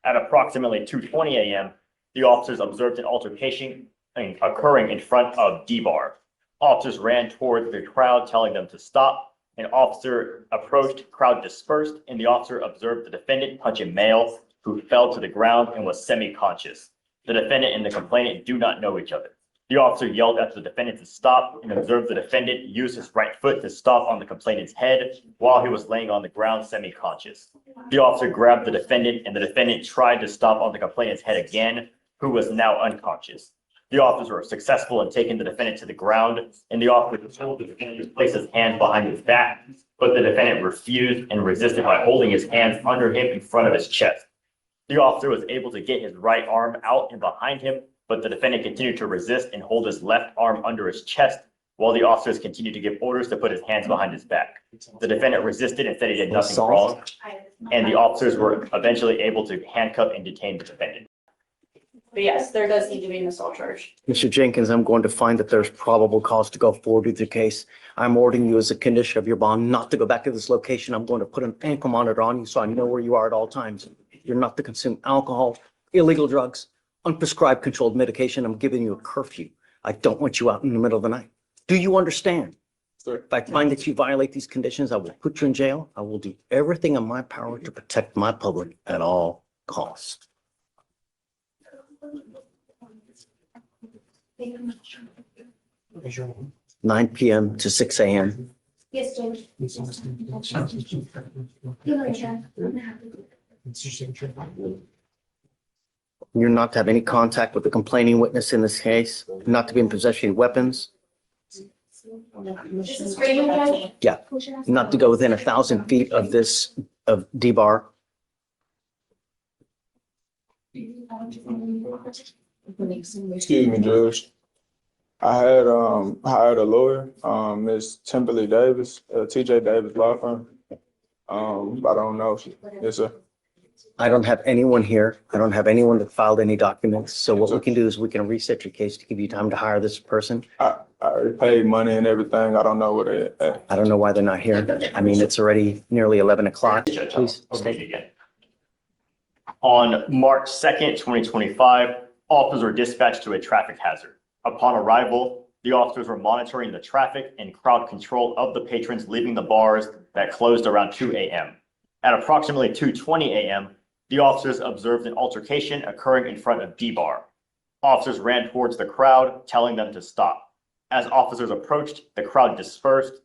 At approximately 2:20 a.m., the officers observed an altercation occurring in front of D-Bar. Officers ran toward the crowd, telling them to stop. An officer approached, crowd dispersed, and the officer observed the defendant punch a male who fell to the ground and was semi-conscious. The defendant and the complainant do not know each other. The officer yelled at the defendant to stop and observed the defendant use his right foot to stomp on the complainant's head while he was laying on the ground semi-conscious. The officer grabbed the defendant and the defendant tried to stomp on the complainant's head again, who was now unconscious. The officers were successful in taking the defendant to the ground, and the officer told the defendant to place his hands behind his back, but the defendant refused and resisted by holding his hands under him in front of his chest. The officer was able to get his right arm out and behind him, but the defendant continued to resist and hold his left arm under his chest while the officers continued to give orders to put his hands behind his back. The defendant resisted and said he did nothing wrong, and the officers were eventually able to handcuff and detain the defendant. But yes, there does need to be an assault charge. Mr. Jenkins, I'm going to find that there's probable cause to go forward with the case. I'm ordering you as a condition of your bond not to go back to this location. I'm going to put an ankle monitor on you so I know where you are at all times. You're not to consume alcohol, illegal drugs, unprescribed controlled medication. I'm giving you a curfew. I don't want you out in the middle of the night. Do you understand? Sir. If I find that you violate these conditions, I will put you in jail. I will do everything in my power to protect my public at all costs. 9 p.m. to 6 a.m. Yes, Judge. You're not to have any contact with the complaining witness in this case, not to be in possession of weapons, This is for you, Judge? Yeah. not to go within 1,000 feet of D-Bar. Excuse me, Judge. I had hired a lawyer, Miss Timberly Davis, TJ Davis Law Firm. I don't know. Yes, sir. I don't have anyone here. I don't have anyone that filed any documents. So what we can do is we can reset your case to give you time to hire this person. I already paid money and everything. I don't know what they at. I don't know why they're not here. I mean, it's already nearly 11 o'clock. Judge, Please I'll stay. read it again. On March 2nd, 2025, officers were dispatched to a traffic hazard. Upon arrival, the officers were monitoring the traffic and crowd control of the patrons leaving the bars that closed around 2 a.m. At approximately 2:20 a.m., the officers observed an altercation occurring in front of D-Bar. Officers ran towards the crowd, telling them to stop. As officers approached, the crowd dispersed,